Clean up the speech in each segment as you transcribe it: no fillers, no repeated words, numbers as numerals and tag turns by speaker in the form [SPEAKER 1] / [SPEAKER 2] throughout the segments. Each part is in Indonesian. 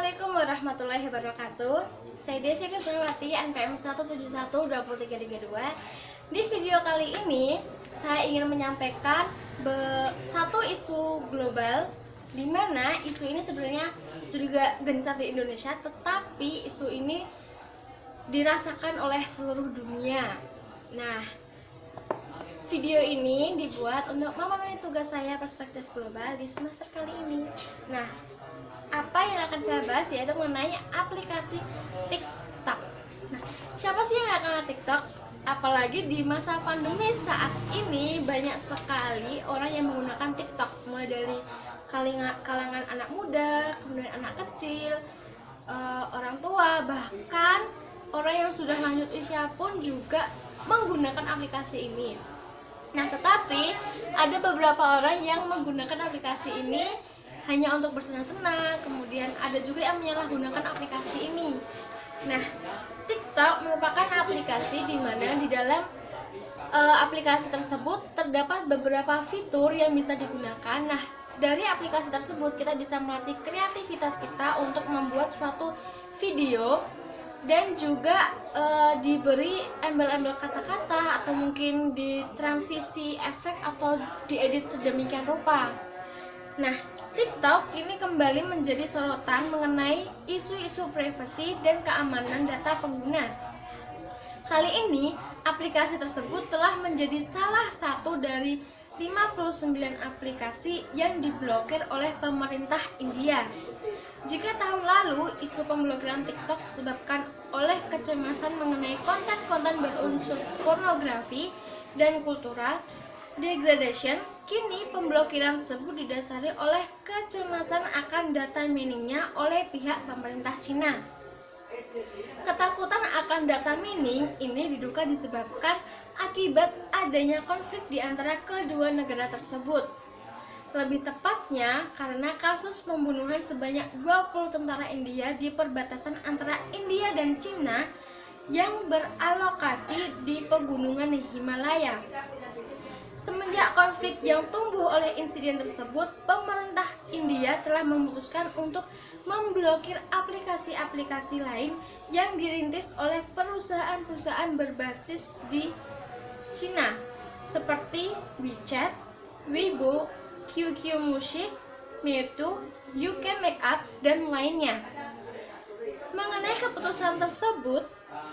[SPEAKER 1] Assalamualaikum warahmatullahi wabarakatuh. Saya Devi Kesuriwati, NPM 1712332. Di video kali ini saya ingin menyampaikan satu isu global, di mana isu ini sebenarnya juga gencar di Indonesia, tetapi isu ini dirasakan oleh seluruh dunia. Nah, video ini dibuat untuk memenuhi tugas saya perspektif global di semester kali ini. Nah, apa yang akan saya bahas yaitu mengenai aplikasi TikTok. Nah, siapa sih yang gak kenal TikTok? Apalagi di masa pandemi saat ini banyak sekali orang yang menggunakan TikTok, mulai dari kalangan anak muda, kemudian anak kecil, orang tua, bahkan orang yang sudah lanjut usia pun juga menggunakan aplikasi ini. Nah, tetapi ada beberapa orang yang menggunakan aplikasi ini hanya untuk bersenang-senang, kemudian ada juga yang menyalahgunakan aplikasi ini. Nah, TikTok merupakan aplikasi di mana di dalam aplikasi tersebut terdapat beberapa fitur yang bisa digunakan. Nah, dari aplikasi tersebut kita bisa melatih kreativitas kita untuk membuat suatu video dan juga diberi embel-embel kata-kata atau mungkin di transisi efek atau diedit sedemikian rupa. Nah, TikTok kini kembali menjadi sorotan mengenai isu-isu privasi dan keamanan data pengguna. Kali ini, aplikasi tersebut telah menjadi salah satu dari 59 aplikasi yang diblokir oleh pemerintah India. Jika tahun lalu isu pemblokiran TikTok disebabkan oleh kecemasan mengenai konten-konten berunsur pornografi dan kultural degradation, kini pemblokiran tersebut didasari oleh kecemasan akan data miningnya oleh pihak pemerintah Cina. Ketakutan akan data mining ini diduga disebabkan akibat adanya konflik di antara kedua negara tersebut. Lebih tepatnya karena kasus pembunuhan sebanyak 20 tentara India di perbatasan antara India dan Cina yang beralokasi di pegunungan Himalaya. Semenjak konflik yang tumbuh oleh insiden tersebut, pemerintah India telah memutuskan untuk memblokir aplikasi-aplikasi lain yang dirintis oleh perusahaan-perusahaan berbasis di Cina seperti WeChat, Weibo, QQ Music, Meitu, UK Makeup, dan lainnya. Mengenai keputusan tersebut,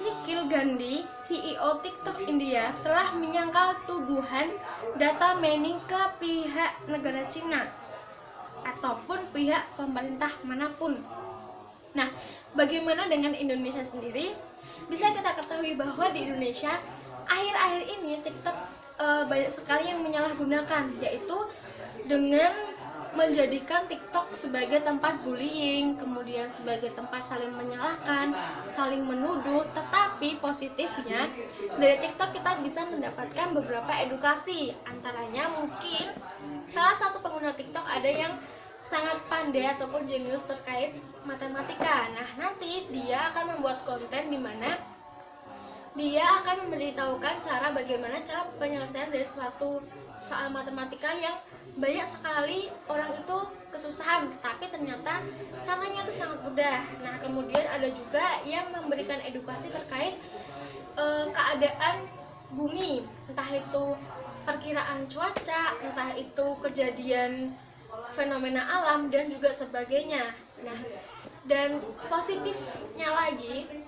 [SPEAKER 1] Nikhil Gandhi, CEO TikTok India, telah menyangkal tuduhan data mining ke pihak negara Cina ataupun pihak pemerintah manapun. Nah, bagaimana dengan Indonesia sendiri? Bisa kita ketahui bahwa di Indonesia akhir-akhir ini TikTok banyak sekali yang menyalahgunakan, yaitu dengan menjadikan TikTok sebagai tempat bullying, kemudian sebagai tempat saling menyalahkan, saling menuduh. Tetapi positifnya dari TikTok kita bisa mendapatkan beberapa edukasi. Antaranya mungkin salah satu pengguna TikTok ada yang sangat pandai ataupun jenius terkait matematika. Nah, nanti dia akan membuat konten di mana dia akan memberitahukan bagaimana cara penyelesaian dari suatu soal matematika yang banyak sekali orang itu kesusahan, tapi ternyata caranya itu sangat mudah. Nah, kemudian ada juga yang memberikan edukasi terkait keadaan bumi, entah itu perkiraan cuaca, entah itu kejadian fenomena alam dan juga sebagainya. Nah, dan positifnya lagi,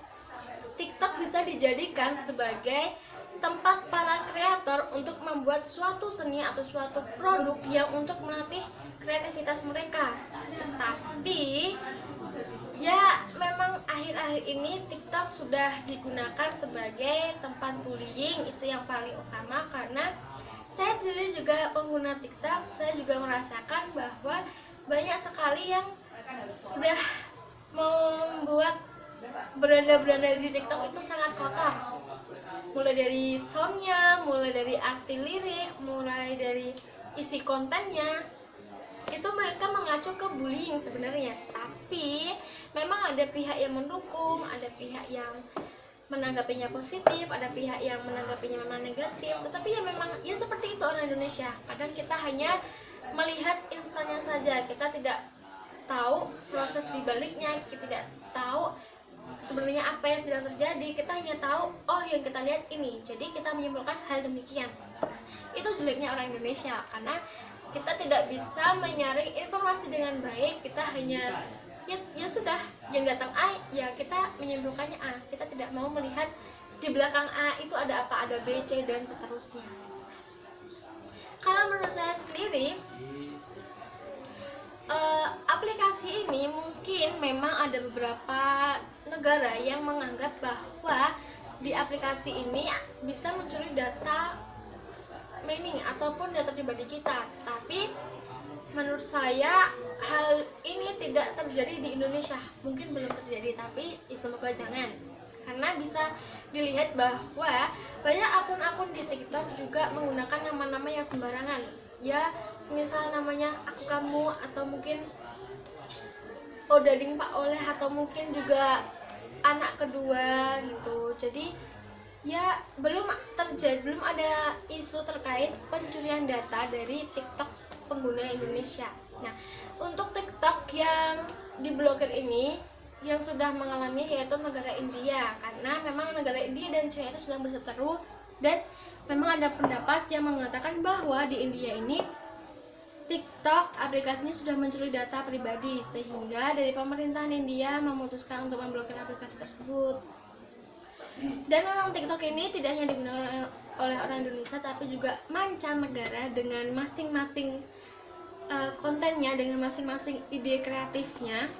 [SPEAKER 1] TikTok bisa dijadikan sebagai tempat para kreator untuk membuat suatu seni atau suatu produk yang untuk melatih kreativitas mereka. Tetapi ya memang akhir-akhir ini TikTok sudah digunakan sebagai tempat bullying, itu yang paling utama. Karena saya sendiri juga pengguna TikTok, saya juga merasakan bahwa banyak sekali yang sudah membuat beranda-beranda di TikTok itu sangat kotor, mulai dari soundnya, mulai dari arti lirik, mulai dari isi kontennya, itu mereka mengacu ke bullying sebenarnya. Tapi memang ada pihak yang mendukung, ada pihak yang menanggapinya positif, ada pihak yang menanggapinya memang negatif. Tetapi ya memang ya seperti itu orang Indonesia. Kadang kita hanya melihat instannya saja, kita tidak tahu proses di baliknya, kita tidak tahu sebenarnya apa yang sedang terjadi. Kita hanya tahu oh yang kita lihat ini, jadi kita menyimpulkan hal demikian. Itu jeleknya orang Indonesia, karena kita tidak bisa menyaring informasi dengan baik. Kita hanya ya sudah, yang datang A ya kita menyimpulkannya A, kita tidak mau melihat di belakang A itu ada apa, ada B, C, dan seterusnya. Kalau menurut saya sendiri, aplikasi ini mungkin memang ada beberapa negara yang menganggap bahwa di aplikasi ini bisa mencuri data mining ataupun data pribadi kita. Tapi menurut saya hal ini tidak terjadi di Indonesia. Mungkin belum terjadi, tapi semoga jangan. Karena bisa dilihat bahwa banyak akun-akun di TikTok juga menggunakan nama-nama yang sembarangan. Ya, semisal namanya aku kamu, atau mungkin Odading Pak Oleh, atau mungkin juga anak kedua gitu. Jadi ya belum ada isu terkait pencurian data dari TikTok pengguna Indonesia. Nah, untuk TikTok yang diblokir ini yang sudah mengalami yaitu negara India, karena memang negara India dan China itu sedang berseteru, dan memang ada pendapat yang mengatakan bahwa di India ini TikTok aplikasinya sudah mencuri data pribadi, sehingga dari pemerintahan India memutuskan untuk memblokir aplikasi tersebut. Dan memang TikTok ini tidak hanya digunakan oleh orang Indonesia, tapi juga mancanegara dengan masing-masing kontennya, dengan masing-masing ide kreatifnya.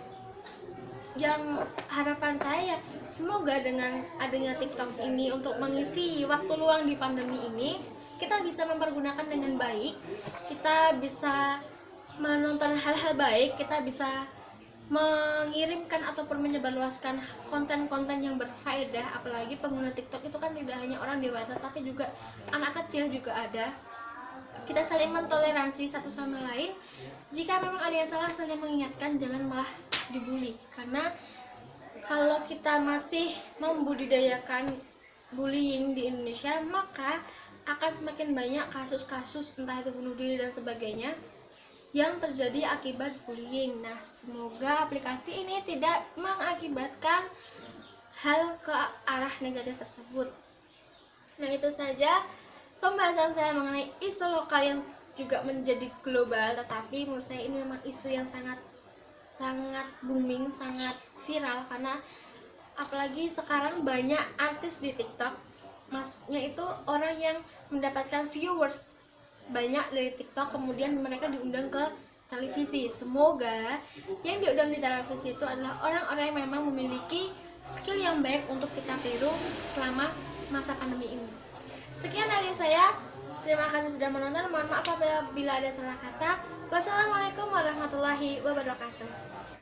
[SPEAKER 1] Yang harapan saya, semoga dengan adanya TikTok ini untuk mengisi waktu luang di pandemi ini, kita bisa mempergunakan dengan baik, kita bisa menonton hal-hal baik, kita bisa mengirimkan ataupun menyebarluaskan konten-konten yang berfaedah. Apalagi pengguna TikTok itu kan tidak hanya orang dewasa, tapi juga anak kecil juga ada. Kita saling mentoleransi satu sama lain. Jika memang ada yang salah, saling mengingatkan, jangan malah dibully. Karena kalau kita masih membudidayakan bullying di Indonesia, maka akan semakin banyak kasus-kasus entah itu bunuh diri dan sebagainya yang terjadi akibat bullying. Nah, semoga aplikasi ini tidak mengakibatkan hal ke arah negatif tersebut. Nah, itu saja pembahasan saya mengenai isu lokal yang juga menjadi global, tetapi menurut saya ini memang isu yang sangat booming, sangat viral, karena apalagi sekarang banyak artis di TikTok, maksudnya itu orang yang mendapatkan viewers banyak dari TikTok, kemudian mereka diundang ke televisi. Semoga yang diundang di televisi itu adalah orang-orang yang memang memiliki skill yang baik untuk kita tiru selama masa pandemi ini. Sekian dari saya, terima kasih sudah menonton. Mohon maaf apabila ada salah kata. Wassalamualaikum warahmatullahi wabarakatuh.